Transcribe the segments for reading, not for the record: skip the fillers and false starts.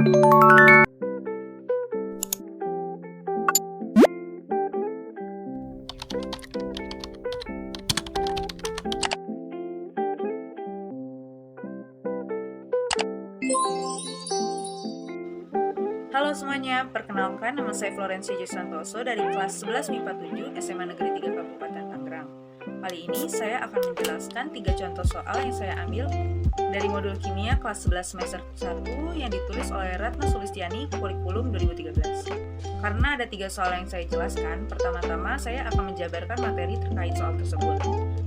Halo semuanya, perkenalkan nama saya Florencia J. Santoso dari kelas 11 MIPA 7 SMA Negeri 3 Kabupaten Tangerang. Kali ini saya akan menjelaskan 3 contoh soal yang saya ambil dari modul kimia kelas 11 semester 1 yang ditulis oleh Ratna Sulistiani Kurikulum 2013. Karena ada 3 soal yang saya jelaskan, pertama-tama saya akan menjabarkan materi terkait soal tersebut.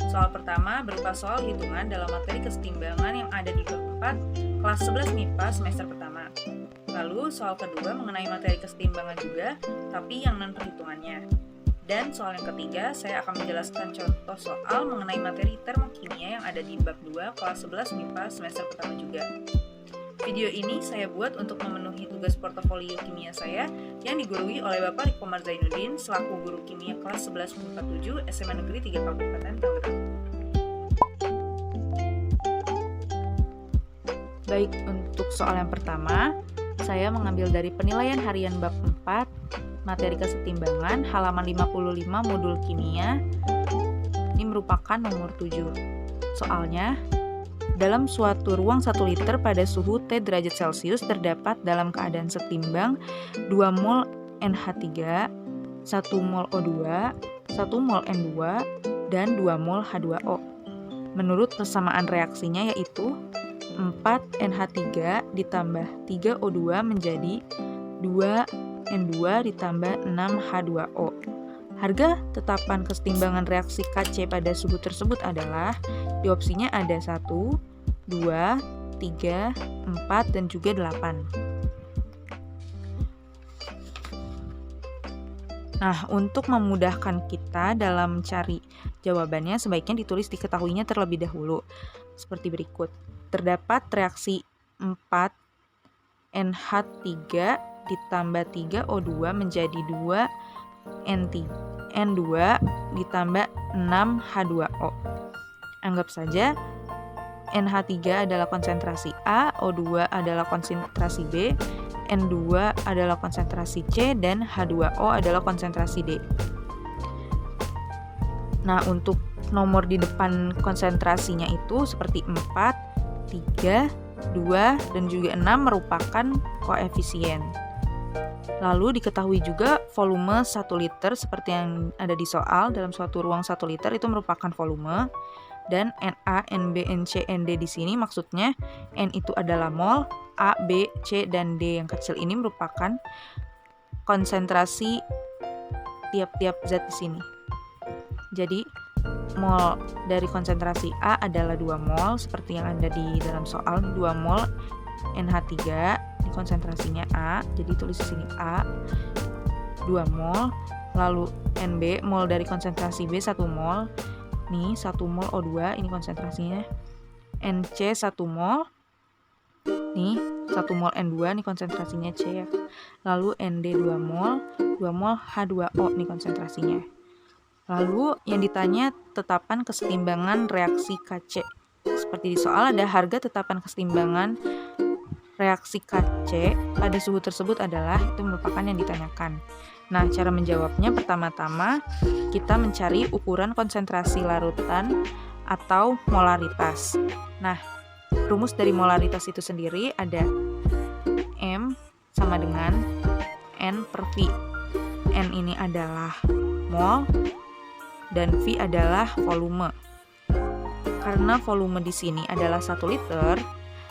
Soal pertama berupa soal hitungan dalam materi kesetimbangan yang ada di keempat kelas 11 MIPA semester pertama. Lalu soal kedua mengenai materi kesetimbangan juga, tapi yang non-perhitungannya. Dan soal yang ketiga, saya akan menjelaskan contoh soal mengenai materi termokimia yang ada di bab 2 kelas 11 MIPA semester pertama juga. Video ini saya buat untuk memenuhi tugas portofolio kimia saya yang digurui oleh Bapak Riko Marzainuddin selaku guru kimia kelas 11 MIPA 7 SMA Negeri 3 Kabupaten Tangerang. Baik, untuk soal yang pertama, saya mengambil dari penilaian harian bab 4, materi kesetimbangan, halaman 55 modul kimia. Ini merupakan nomor 7. Soalnya, dalam suatu ruang 1 liter pada suhu T derajat Celcius terdapat dalam keadaan setimbang 2 mol NH3, 1 mol O2, 1 mol N2, dan 2 mol H2O. Menurut persamaan reaksinya yaitu 4 NH3 ditambah 3 O2 menjadi 2 N2 ditambah 6 H2O. Harga tetapan kesetimbangan reaksi Kc pada suhu tersebut adalah, di opsinya ada 1, 2, 3, 4, dan juga 8. Nah, untuk memudahkan kita dalam cari jawabannya, sebaiknya ditulis diketahuinya terlebih dahulu. Seperti berikut. Terdapat reaksi 4 NH3 ditambah 3 O2 menjadi 2 N2 ditambah 6 H2O. Anggap saja NH3 adalah konsentrasi A, O2 adalah konsentrasi B, N2 adalah konsentrasi C, dan H2O adalah konsentrasi D. Nah, untuk nomor di depan konsentrasinya itu seperti 4, 3, 2, dan juga 6 merupakan koefisien. Lalu diketahui juga volume 1 liter seperti yang ada di soal, dalam suatu ruang 1 liter itu merupakan volume, dan Na, Nb, Nc, Nd di sini maksudnya N itu adalah mol, A, B, C, dan D yang kecil ini merupakan konsentrasi tiap-tiap zat di sini. Jadi mol dari konsentrasi A adalah 2 mol seperti yang ada di dalam soal, 2 mol NH3, ini konsentrasinya A, jadi tulis di sini A 2 mol. Lalu Nb mol dari konsentrasi B 1 mol. Nih 1 mol O2, ini konsentrasinya. Nc 1 mol. Nih 1 mol N2, ini konsentrasinya C ya. Lalu Nd 2 mol, 2 mol H2O, ini konsentrasinya. Lalu yang ditanya tetapan kesetimbangan reaksi Kc. Seperti di soal ada harga tetapan kesetimbangan reaksi Kc pada suhu tersebut adalah, itu merupakan yang ditanyakan. Nah, cara menjawabnya pertama-tama kita mencari ukuran konsentrasi larutan atau molaritas. Nah, rumus dari molaritas itu sendiri ada M sama dengan N per V. N ini adalah mol dan V adalah volume. Karena volume di sini adalah 1 liter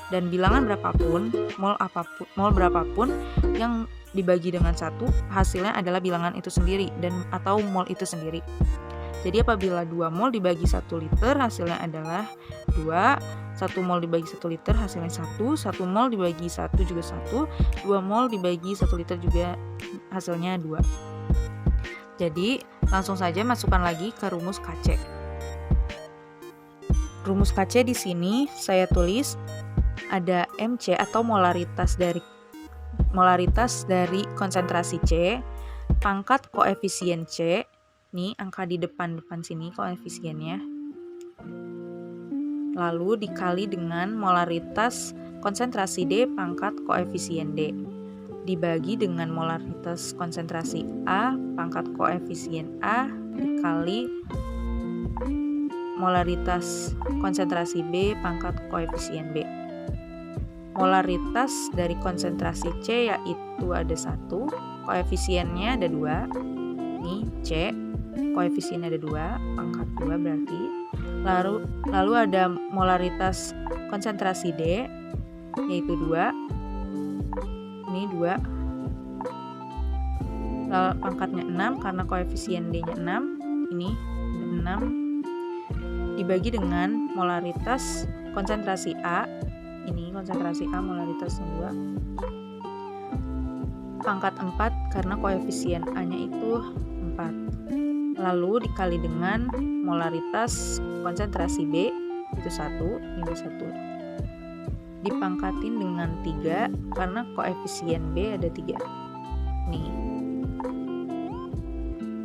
dan bilangan berapapun, mol berapapun yang dibagi dengan 1, hasilnya adalah bilangan itu sendiri dan atau mol itu sendiri. Jadi apabila 2 mol dibagi 1 liter hasilnya adalah 2, 1 mol dibagi 1 liter hasilnya 1, 1 mol dibagi 1 juga 1, 2 mol dibagi 1 liter juga hasilnya 2. Jadi langsung saja masukkan lagi ke rumus Kc. Rumus Kc di sini saya tulis ada Mc atau molaritas dari konsentrasi C, pangkat koefisien C. Nih angka di depan sini koefisiennya. Lalu dikali dengan molaritas konsentrasi D pangkat koefisien D dibagi dengan molaritas konsentrasi A pangkat koefisien A dikali molaritas konsentrasi B pangkat koefisien B. Molaritas dari konsentrasi C yaitu ada 1, koefisiennya ada 2. Ini C, koefisiennya ada 2, pangkat 2 berarti. Lalu ada molaritas konsentrasi D yaitu 2. Ini 2. Lalu pangkatnya 6 karena koefisien D-nya 6. Ini 6 dibagi dengan molaritas konsentrasi A. Ini konsentrasi A molaritasnya 2. Pangkat 4 karena koefisien A-nya itu 4. Lalu dikali dengan molaritas konsentrasi B itu 1, ini 1. Dipangkatin dengan 3 karena koefisien B ada 3. Nih.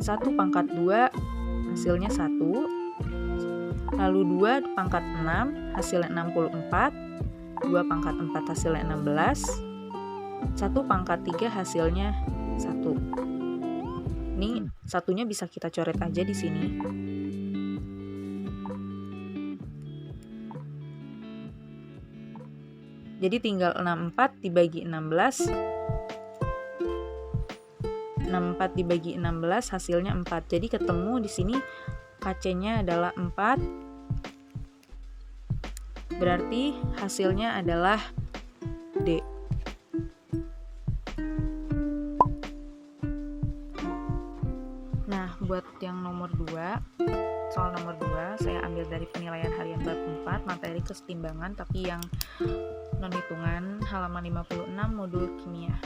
1 pangkat 2 hasilnya 1. Lalu 2 pangkat 6 hasilnya 64. 2 pangkat 4 hasilnya 16. 1 pangkat 3 hasilnya 1. Ini satunya bisa kita coret aja di sini. Jadi tinggal 64 dibagi 16. 64 dibagi 16 hasilnya 4. Jadi ketemu di sini KC-nya adalah 4. Berarti hasilnya adalah D. Nah, buat yang nomor 2, soal nomor 2 saya ambil dari penilaian harian bab 4 materi kesetimbangan tapi yang non-hitungan halaman 56 modul kimia.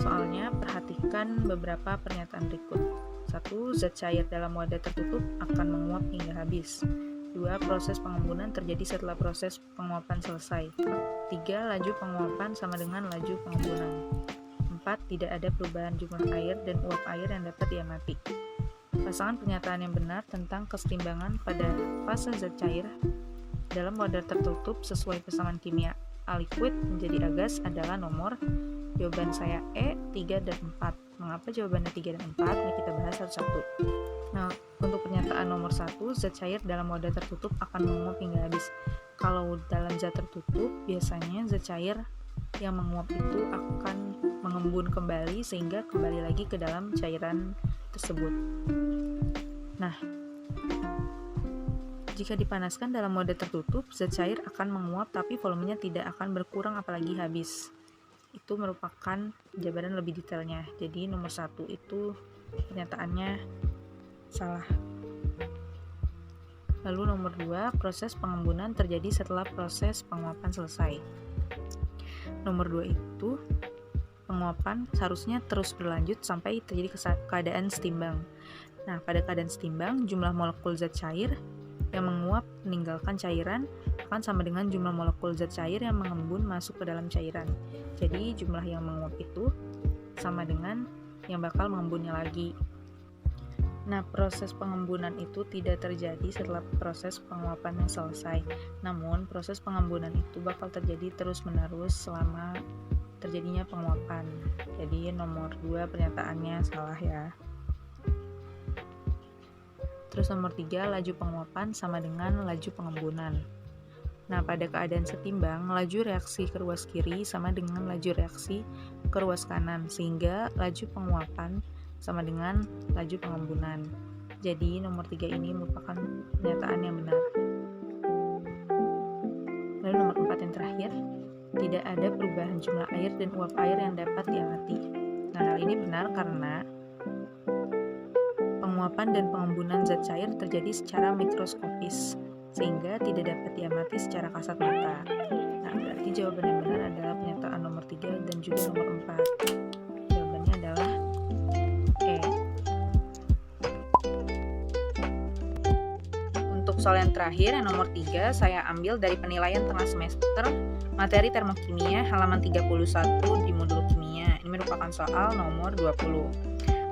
Soalnya perhatikan beberapa pernyataan berikut. 1. Zat cair dalam wadah tertutup akan menguap hingga habis. 2. Proses pengembunan terjadi setelah proses penguapan selesai. 3. Laju penguapan sama dengan laju pengembunan. 4. Tidak ada perubahan jumlah air dan uap air yang dapat diamati. Pasangan pernyataan yang benar tentang kesetimbangan pada fase zat cair dalam wadah tertutup sesuai pasangan kimia A liquid menjadi A gas adalah nomor. Jawaban saya E, 3 dan 4. Mengapa jawabannya 3 dan 4? Ini kita bahas satu-satu. Nah, untuk pernyataan nomor 1, zat cair dalam wadah tertutup akan menguap hingga habis. Kalau dalam zat tertutup, biasanya zat cair yang menguap itu akan mengembun kembali sehingga kembali lagi ke dalam cairan tersebut. Nah, jika dipanaskan dalam wadah tertutup, zat cair akan menguap tapi volumenya tidak akan berkurang apalagi habis. Itu merupakan jabaran lebih detailnya. Jadi nomor 1 itu pernyataannya salah. Lalu nomor 2, proses pengembunan terjadi setelah proses penguapan selesai. Nomor 2 itu penguapan seharusnya terus berlanjut sampai terjadi keadaan setimbang. Nah, pada keadaan setimbang, jumlah molekul zat cair yang menguap meninggalkan cairan akan sama dengan jumlah molekul zat cair yang mengembun masuk ke dalam cairan. Jadi jumlah yang menguap itu sama dengan yang bakal mengembunnya lagi. Nah, proses pengembunan itu tidak terjadi setelah proses penguapan yang selesai. Namun, proses pengembunan itu bakal terjadi terus-menerus selama terjadinya penguapan. Jadi nomor 2 pernyataannya salah ya. Terus nomor 3, laju penguapan sama dengan laju pengembunan. Nah, pada keadaan setimbang, laju reaksi ke ruas kiri sama dengan laju reaksi ke ruas kanan, sehingga laju penguapan sama dengan laju pengembunan. Jadi, nomor 3 ini merupakan pernyataan yang benar. Lalu nomor 4 yang terakhir, tidak ada perubahan jumlah air dan uap air yang dapat diamati. Nah, hal ini benar karena penguapan dan pengembunan zat cair terjadi secara mikroskopis, sehingga tidak dapat diamati secara kasat mata. Nah, berarti jawaban yang benar adalah pernyataan nomor 3 dan juga nomor 4. Jawabannya adalah E. Untuk soal yang terakhir, yang nomor 3, saya ambil dari penilaian tengah semester materi termokimia halaman 31 di modul kimia. Ini merupakan soal nomor 20.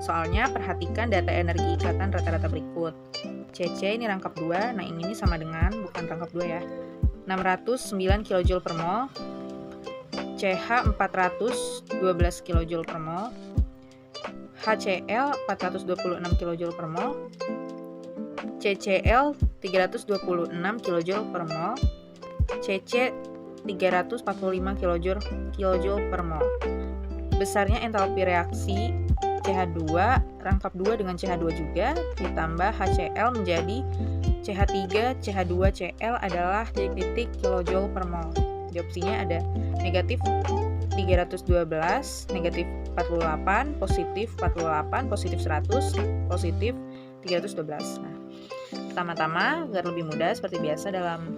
Soalnya perhatikan data energi ikatan rata-rata berikut. CC ini rangkap 2, nah ini sama dengan, bukan rangkap 2 ya. 609 kJ per mol, CH 412 kJ per mol, HCl 426 kJ per mol, CCl 326 kJ per mol, CC 345 kJ per mol. Besarnya entalpi reaksi CH2 rangkap 2 dengan CH2 juga ditambah HCl menjadi CH3 CH2 Cl adalah titik kilojoule per mol. Di opsinya ada negatif 312, negatif 48, positif 48, positif 100, positif 312. Nah, pertama-tama agar lebih mudah seperti biasa dalam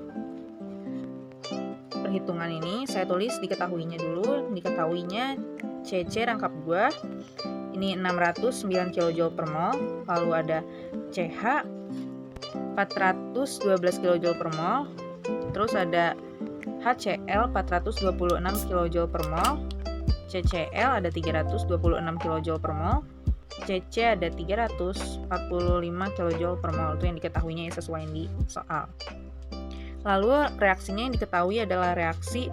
perhitungan ini saya tulis diketahuinya dulu. Diketahuinya CC rangkap 2 ini 609 kJ per mol, lalu ada CH 412 kJ per mol, terus ada HCl 426 kJ per mol, CCl ada 326 kJ per mol, CC ada 345 kJ per mol. Itu yang diketahuinya ya, sesuai yang di soal. Lalu reaksinya yang diketahui adalah reaksi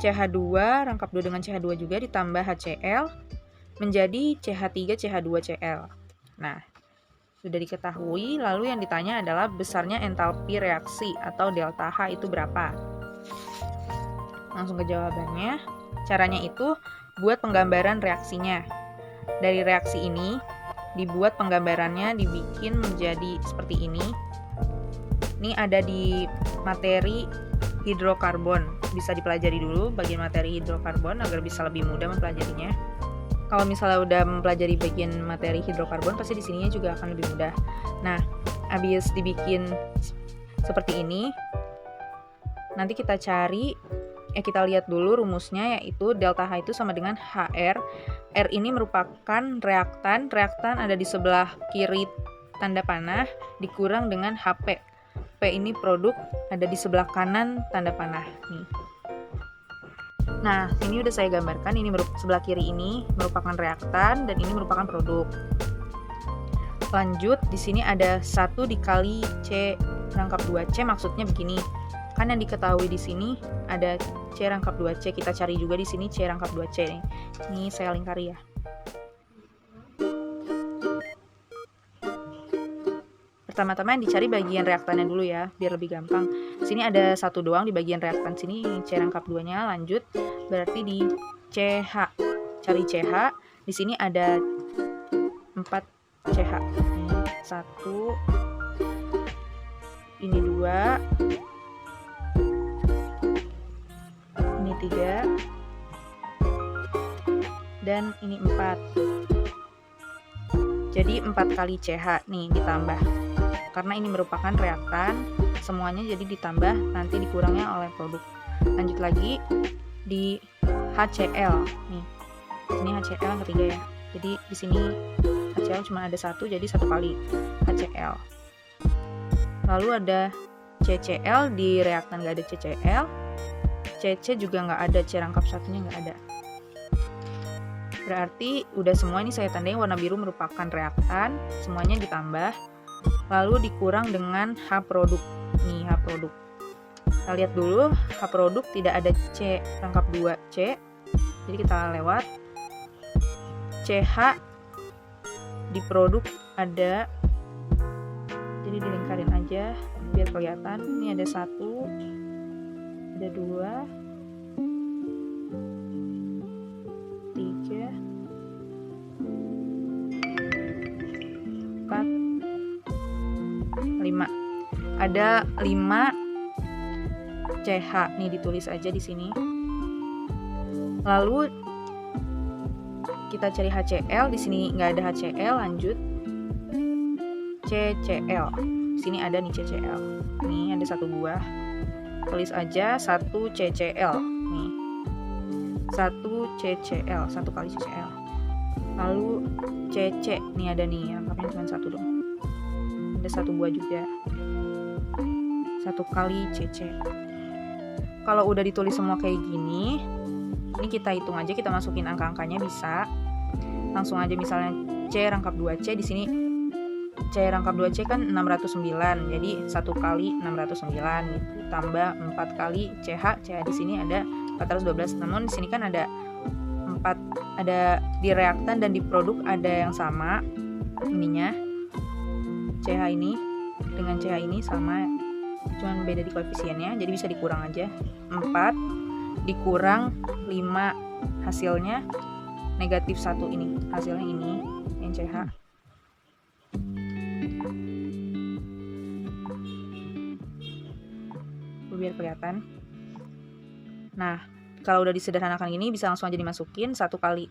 CH2 rangkap 2 dengan CH2 juga ditambah HCl menjadi CH3 CH2 Cl. Nah, sudah diketahui, lalu yang ditanya adalah besarnya entalpi reaksi atau delta H itu berapa? Langsung ke jawabannya. Caranya itu buat penggambaran reaksinya. Dari reaksi ini dibuat penggambarannya, dibikin menjadi seperti ini. Ini ada di materi hidrokarbon. Bisa dipelajari dulu bagian materi hidrokarbon agar bisa lebih mudah mempelajarinya. Kalau misalnya udah mempelajari bagian materi hidrokarbon, pasti di sininya juga akan lebih mudah. Nah, habis dibikin seperti ini, nanti kita cari, kita lihat dulu rumusnya, yaitu delta H itu sama dengan HR. R ini merupakan reaktan. Reaktan ada di sebelah kiri tanda panah, dikurang dengan HP. P ini produk, ada di sebelah kanan tanda panah. Nih. Nah, ini udah saya gambarkan, ini sebelah kiri ini merupakan reaktan dan ini merupakan produk. Lanjut, di sini ada 1 dikali C rangkap 2C, maksudnya begini. Kan yang diketahui di sini ada C rangkap 2C, kita cari juga di sini C rangkap 2C nih. Ini saya lingkari ya. Pertama-tama yang dicari bagian reaktannya dulu ya, biar lebih gampang. Di sini ada 1 doang di bagian reaktan sini, C rangkap 2-nya. Lanjut, berarti di CH. Cari CH. Di sini ada 4 CH. Ini 1, ini 2, ini 3, dan ini 4. Jadi 4 kali CH nih ditambah. Karena ini merupakan reaktan, semuanya jadi ditambah, nanti dikurangnya oleh produk. Lanjut lagi di HCl nih. Ini HCl yang ketiga ya. Jadi di sini HCl cuma ada 1, jadi 1 kali HCl. Lalu ada CCl, di reaktan nggak ada CCl. CC juga nggak ada, C rangkap 1-nya nggak ada. Berarti udah semua ini saya tandai warna biru merupakan reaktan, semuanya ditambah. Lalu dikurang dengan H produk. Nih H produk. Kita lihat dulu, H produk tidak ada C rangkap 2C. Jadi kita lewat. CH di produk ada. Jadi dilingkarin aja biar kelihatan. Ini ada 1, ada 2, 3, 4, 5. Ada 5 CH nih, ditulis aja di sini. Lalu kita cari HCl, di sini nggak ada HCl. Lanjut CCl. Di sini ada nih CCl. Nih ada 1 buah. Tulis aja 1 CCl. Nih 1 CCl, 1 kali CCl. Lalu CC nih ada nih, angkanya cuma 1 dong. Ada 1 buah juga, 1 kali CC. Kalau udah ditulis semua kayak gini, ini kita hitung aja, kita masukin angka-angkanya bisa. Langsung aja misalnya C rangkap 2C, di sini C rangkap 2C kan 609, jadi 1 kali 609 gitu. Ditambah 4 kali CH di sini ada 412. Namun di sini kan ada 4, ada di reaktan dan di produk ada yang sama ininya. CH ini dengan CH ini sama, cuman beda di koefisiennya, jadi bisa dikurang aja. 4 dikurang 5 hasilnya negatif 1 ini. Hasilnya ini yang CH. Biar kelihatan. Nah, kalau udah disederhanakan gini bisa langsung aja dimasukin. 1 kali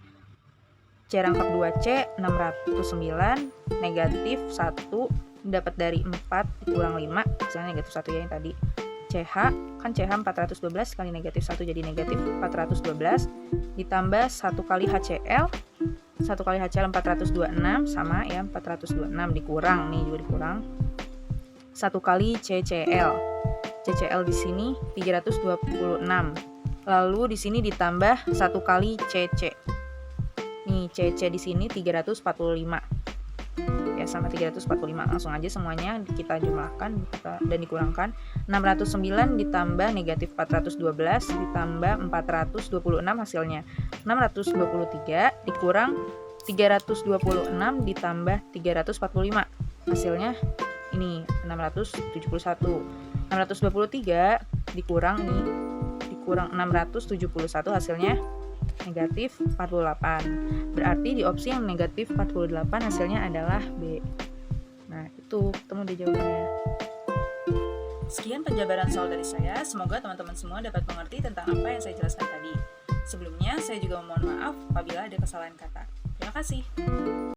C rangkap 2C 609 negatif 1 dapat dari 4 dikurang 5, misalnya negatif 1 ya yang tadi. CH kan CH 412 kali negatif 1 jadi negatif 412 ditambah 1 kali HCl. 1 kali HCl 426 sama ya 426 dikurang nih juga dikurang 1 kali CCl. CCl di sini 326. Lalu di sini ditambah 1 kali CC. Nih CC di sini 345. Ya sama 345. Langsung aja semuanya kita jumlahkan dan dikurangkan. 609 ditambah negatif 412 ditambah 426 hasilnya 623 dikurang 326 ditambah 345 hasilnya ini 671. 623 dikurang nih, dikurang 671 hasilnya negatif 48. Berarti di opsi yang negatif 48 hasilnya adalah B. Nah, itu ketemu di jawabannya. Sekian penjabaran soal dari saya. Semoga teman-teman semua dapat mengerti tentang apa yang saya jelaskan tadi. Sebelumnya, saya juga mohon maaf apabila ada kesalahan kata. Terima kasih.